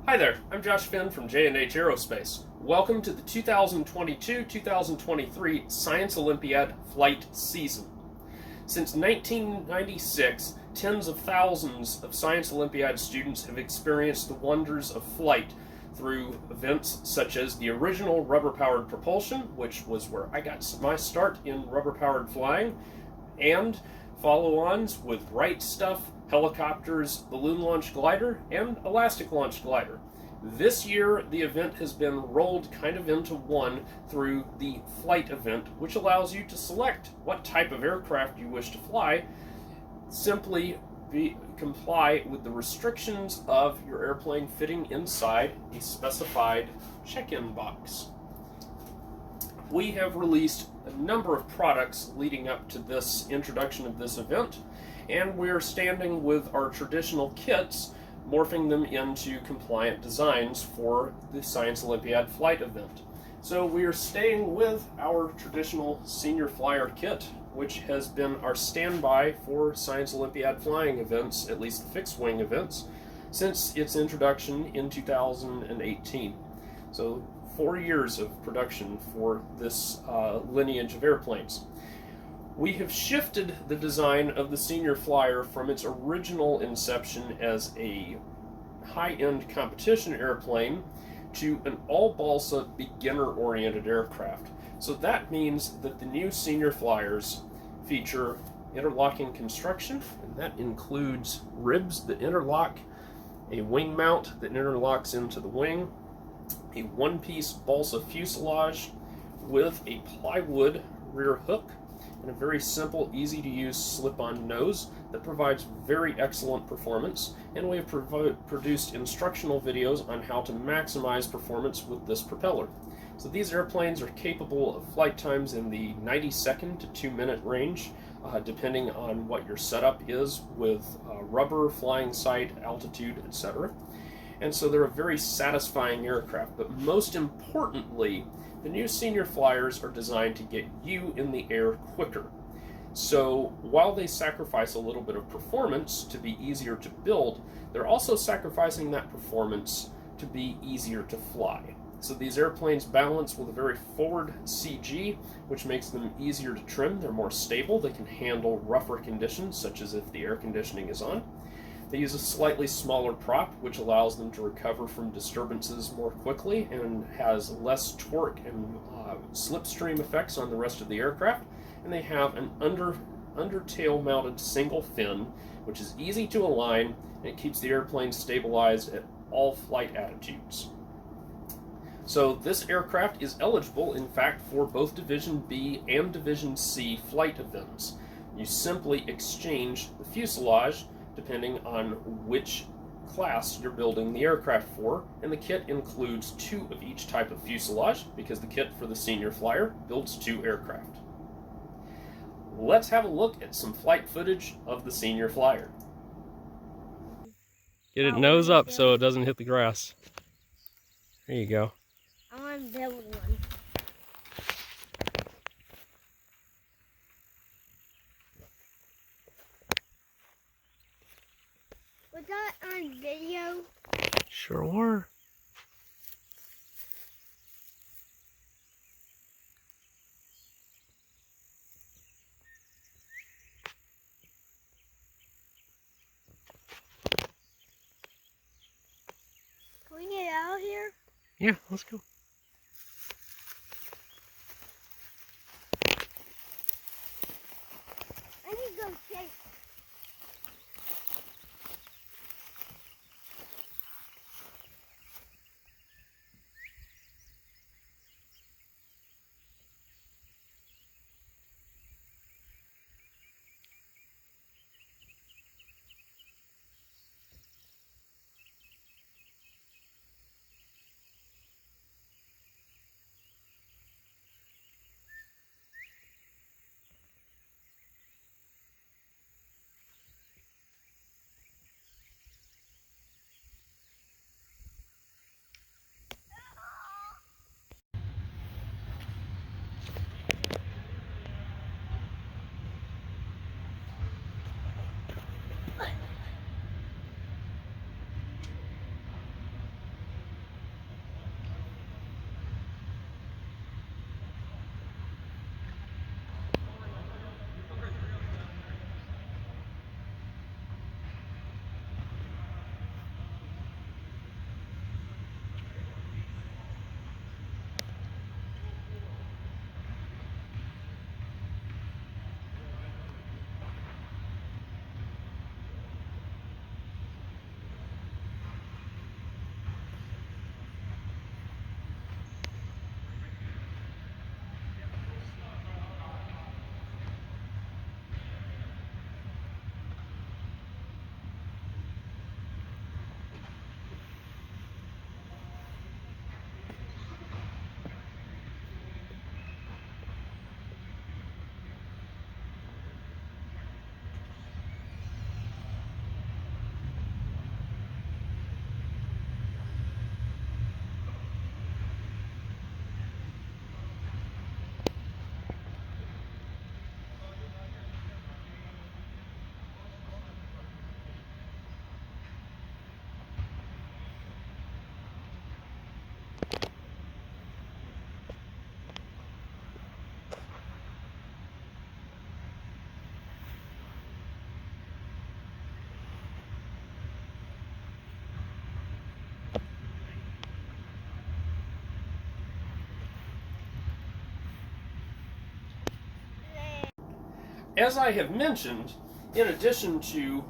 Hi there, I'm Josh Finn from J&H Aerospace. Welcome to the 2022-2023 Science Olympiad flight season. Since 1996, tens of thousands of Science Olympiad students have experienced the wonders of flight through events such as the original rubber-powered propulsion, which was where I got my start in rubber-powered flying, and follow-ons with Right Stuff, helicopters, balloon launch glider, and elastic launch glider. This year, the event has been rolled kind of into one through the flight event, which allows you to select what type of aircraft you wish to fly. Simply comply with the restrictions of your airplane fitting inside a specified check-in box. We have released a number of products leading up to this introduction of this event, and we're standing with our traditional kits, morphing them into compliant designs for the Science Olympiad flight event. So we are staying with our traditional senior flyer kit, which has been our standby for Science Olympiad flying events, at least the fixed wing events, since its introduction in 2018. So 4 years of production for this lineage of airplanes. We have shifted the design of the senior flyer from its original inception as a high-end competition airplane to an all-balsa beginner-oriented aircraft. So that means that the new senior flyers feature interlocking construction, and that includes ribs that interlock, a wing mount that interlocks into the wing, a one-piece balsa fuselage with a plywood rear hook, and a very simple, easy-to-use slip-on nose that provides very excellent performance, and we have produced instructional videos on how to maximize performance with this propeller. So these airplanes are capable of flight times in the 90-second to 2-minute range, depending on what your setup is with rubber, flying sight, altitude, etc. And so they're a very satisfying aircraft, but most importantly, the new senior flyers are designed to get you in the air quicker. So while they sacrifice a little bit of performance to be easier to build, they're also sacrificing that performance to be easier to fly. So these airplanes balance with a very forward CG, which makes them easier to trim. They're more stable. They can handle rougher conditions, such as if the air conditioning is on. They use a slightly smaller prop, which allows them to recover from disturbances more quickly and has less torque and slipstream effects on the rest of the aircraft. And they have an undertail mounted single fin, which is easy to align, and it keeps the airplane stabilized at all flight attitudes. So this aircraft is eligible, in fact, for both Division B and Division C flight events. You simply exchange the fuselage depending on which class you're building the aircraft for, and the kit includes 2 of each type of fuselage, because the kit for the senior flyer builds 2 aircraft. Let's have a look at some flight footage of the senior flyer. Get it nose up so it doesn't hit the grass. There you go. I want to build one. Was that on video? Sure were. Can we get out here? Yeah, let's go. I need to go chase. As I have mentioned, in addition to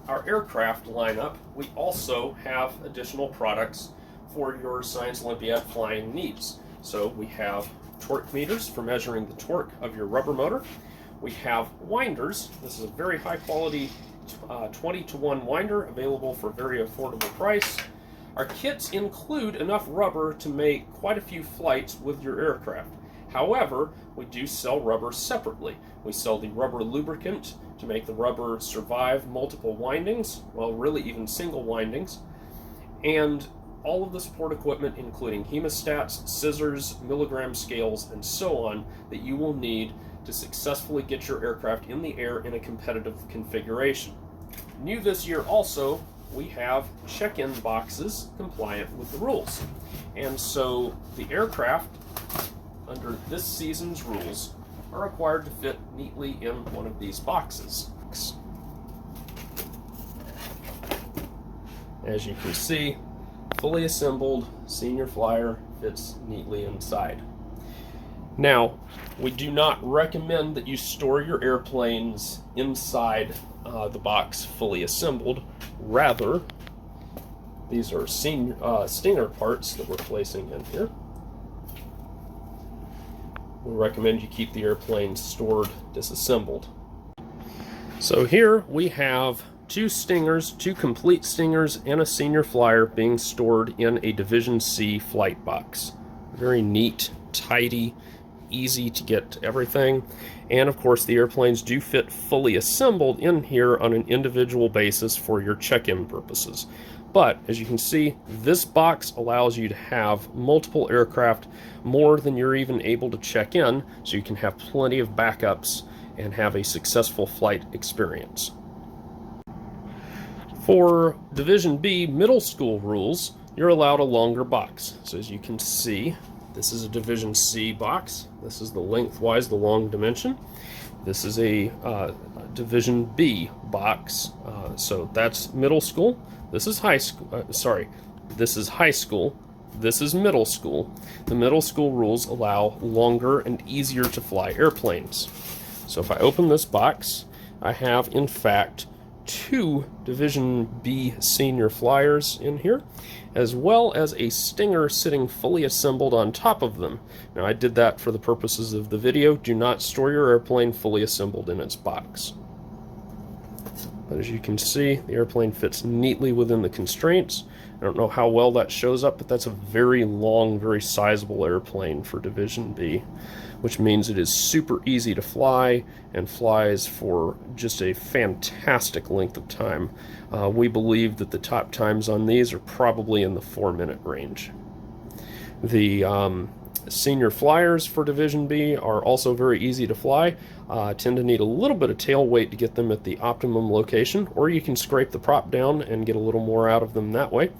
our aircraft lineup, we also have additional products for your Science Olympiad flying needs. So we have torque meters for measuring the torque of your rubber motor. We have winders. This is a very high quality 20-to-1 winder available for a very affordable price. Our kits include enough rubber to make quite a few flights with your aircraft. However, we do sell rubber separately. We sell the rubber lubricant to make the rubber survive multiple windings, well, really even single windings, and all of the support equipment, including hemostats, scissors, milligram scales, and so on, that you will need to successfully get your aircraft in the air in a competitive configuration. New this year also, we have check-in boxes compliant with the rules. And so the aircraft, under this season's rules, are required to fit neatly in one of these boxes. As you can see, fully assembled senior flyer fits neatly inside. Now, we do not recommend that you store your airplanes inside the box fully assembled. Rather, these are stinger parts that we're placing in here. We recommend you keep the airplane stored disassembled. So here we have two stingers, two complete stingers, and a senior flyer being stored in a Division C flight box. Very neat, tidy, easy to get everything. And of course the airplanes do fit fully assembled in here on an individual basis for your check-in purposes. But as you can see, this box allows you to have multiple aircraft, more than you're even able to check in, so you can have plenty of backups and have a successful flight experience. For Division B middle school rules, you're allowed a longer box. So as you can see, this is a Division C box. This is the lengthwise, the long dimension. This is a Division B box. So that's middle school. This is high school. This is high school. This is middle school. The middle school rules allow longer and easier to fly airplanes. So if I open this box, I have in fact two Division B senior flyers in here, as well as a stinger sitting fully assembled on top of them. Now I did that for the purposes of the video. Do not store your airplane fully assembled in its box. But as you can see, the airplane fits neatly within the constraints. I don't know how well that shows up, but that's a very long, very sizable airplane for Division B, which means it is super easy to fly and flies for just a fantastic length of time. We believe that the top times on these are probably in the 4-minute range. The senior flyers for Division B are also very easy to fly. Tend to need a little bit of tail weight to get them at the optimum location, or you can scrape the prop down and get a little more out of them that way.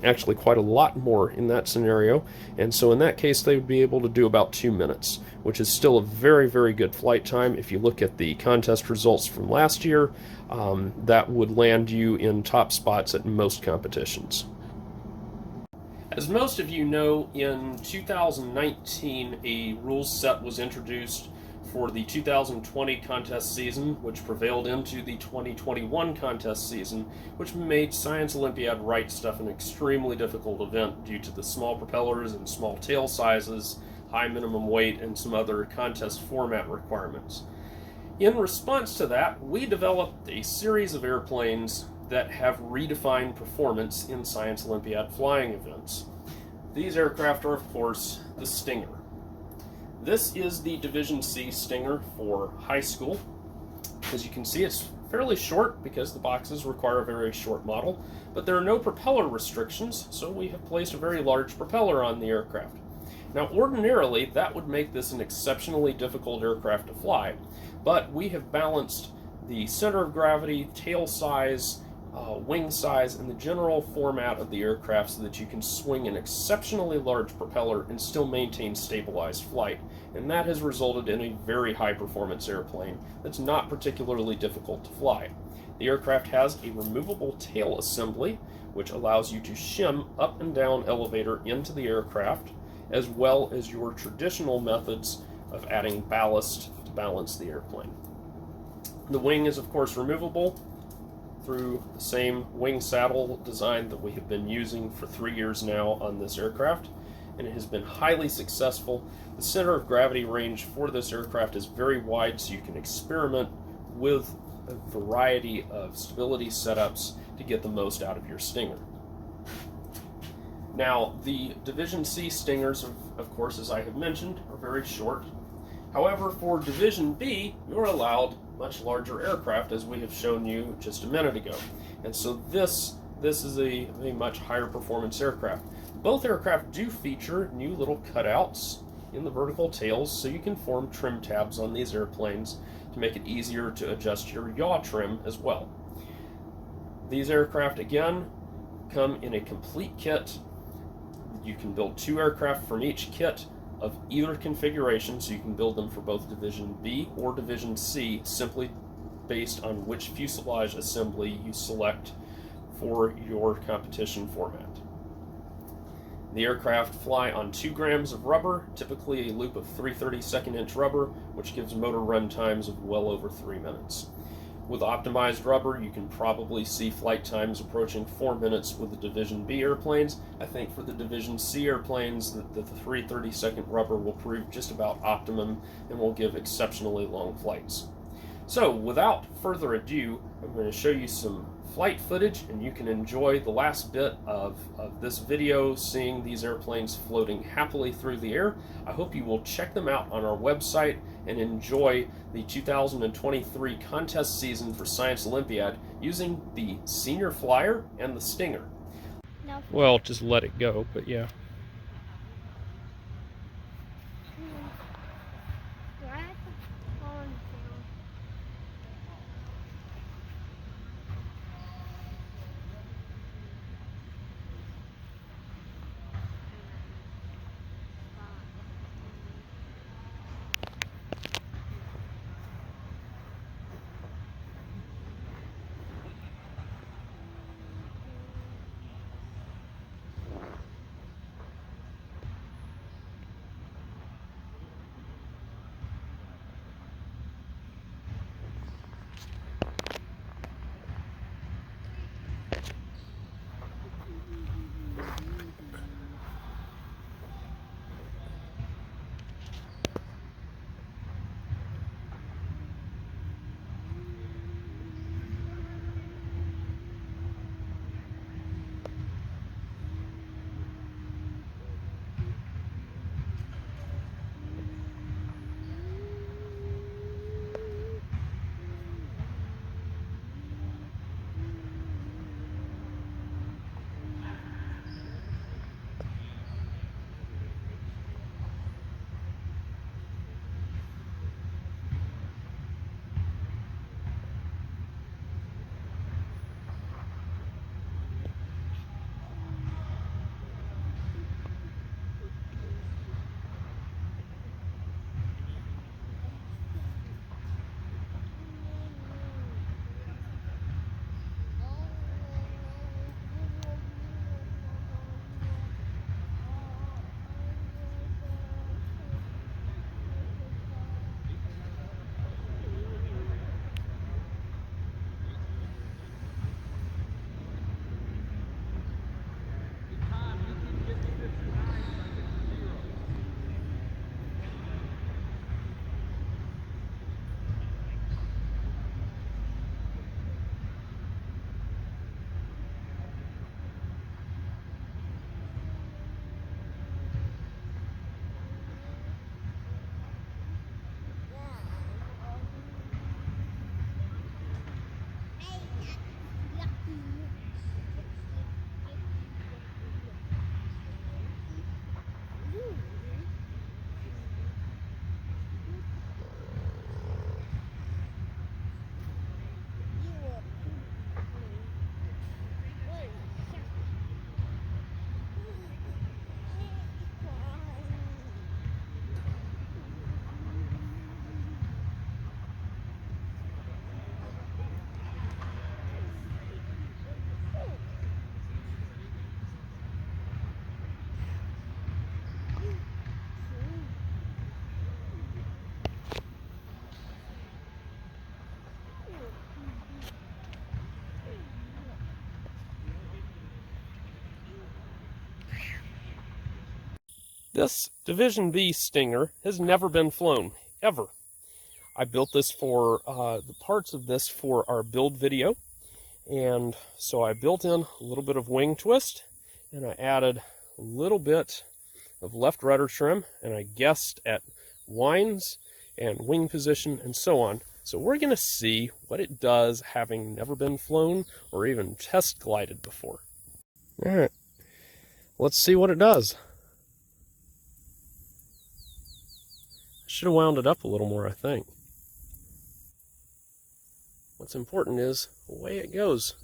Actually quite a lot more in that scenario, and so in that case they would be able to do about 2 minutes, which is still a very, very good flight time. If you look at the contest results from last year, that would land you in top spots at most competitions. As most of you know, in 2019 a rules set was introduced for the 2020 contest season, which prevailed into the 2021 contest season, which made Science Olympiad Right Stuff an extremely difficult event due to the small propellers and small tail sizes, high minimum weight, and some other contest format requirements. In response to that, we developed a series of airplanes that have redefined performance in Science Olympiad flying events. These aircraft are, of course, the Stinger. This is the Division C Stinger for high school. As you can see, it's fairly short because the boxes require a very short model, but there are no propeller restrictions, so we have placed a very large propeller on the aircraft. Now, ordinarily, that would make this an exceptionally difficult aircraft to fly, but we have balanced the center of gravity, tail size, wing size, and the general format of the aircraft so that you can swing an exceptionally large propeller and still maintain stabilized flight. And that has resulted in a very high performance airplane that's not particularly difficult to fly. The aircraft has a removable tail assembly, which allows you to shim up and down elevator into the aircraft, as well as your traditional methods of adding ballast to balance the airplane. The wing is, of course, removable through the same wing saddle design that we have been using for 3 years now on this aircraft, and it has been highly successful. The center of gravity range for this aircraft is very wide, so you can experiment with a variety of stability setups to get the most out of your Stinger. Now, the Division C Stingers, of course, as I have mentioned, are very short. However, for Division B, you're allowed much larger aircraft, as we have shown you just a minute ago. And so this is a much higher performance aircraft. Both aircraft do feature new little cutouts in the vertical tails, so you can form trim tabs on these airplanes to make it easier to adjust your yaw trim as well. These aircraft, again, come in a complete kit. You can build 2 aircraft from each kit of either configuration, so you can build them for both Division B or Division C, simply based on which fuselage assembly you select for your competition format. The aircraft fly on 2 grams of rubber, typically a loop of 3/32 inch rubber, which gives motor run times of well over 3 minutes. With optimized rubber, you can probably see flight times approaching 4 minutes with the Division B airplanes. I think for the Division C airplanes, the 3/32 rubber will prove just about optimum and will give exceptionally long flights. So, without further ado, I'm going to show you some flight footage, and you can enjoy the last bit of this video, seeing these airplanes floating happily through the air. I hope you will check them out on our website and enjoy the 2023 contest season for Science Olympiad using the Senior Flyer and the Stinger. No. Well, just let it go, but yeah. Right on down. This Division B Stinger has never been flown, ever. I built this for, the parts of this for our build video, and so I built in a little bit of wing twist, and I added a little bit of left rudder trim, and I guessed at winds and wing position and so on. So we're going to see what it does having never been flown or even test glided before. All right, let's see what it does. Should have wound it up a little more, I think. What's important is the way it goes.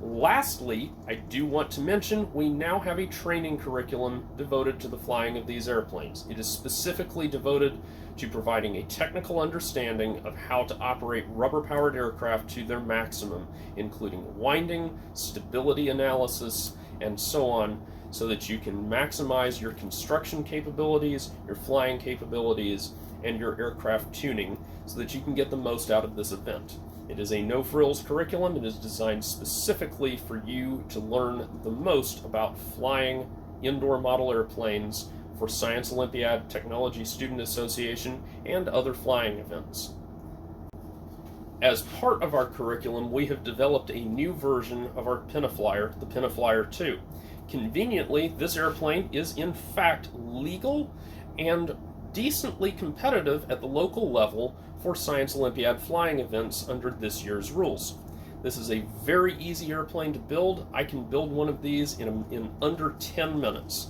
Lastly, I do want to mention we now have a training curriculum devoted to the flying of these airplanes. It is specifically devoted to providing a technical understanding of how to operate rubber-powered aircraft to their maximum, including winding, stability analysis, and so on, so that you can maximize your construction capabilities, your flying capabilities, and your aircraft tuning so that you can get the most out of this event. It is a no-frills curriculum. It is designed specifically for you to learn the most about flying indoor model airplanes for Science Olympiad, Technology Student Association, and other flying events. As part of our curriculum, we have developed a new version of our Pinaflyer, the Pinaflyer 2. Conveniently, this airplane is in fact legal and decently competitive at the local level for Science Olympiad flying events under this year's rules. This is a very easy airplane to build. I can build one of these in under 10 minutes.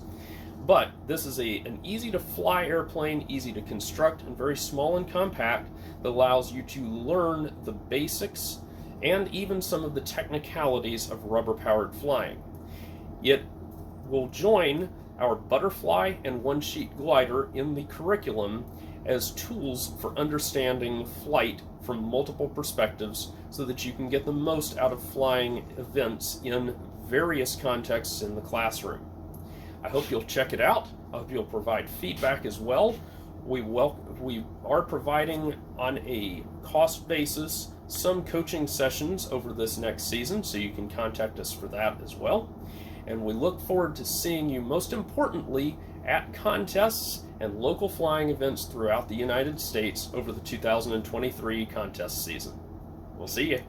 But this is an easy to fly airplane, easy to construct, and very small and compact that allows you to learn the basics and even some of the technicalities of rubber-powered flying. It will join our butterfly and one-sheet glider in the curriculum as tools for understanding flight from multiple perspectives so that you can get the most out of flying events in various contexts in the classroom. I hope you'll check it out. I hope you'll provide feedback as well. We are providing on a cost basis some coaching sessions over this next season, so you can contact us for that as well. And we look forward to seeing you, most importantly, at contests and local flying events throughout the United States over the 2023 contest season. We'll see you.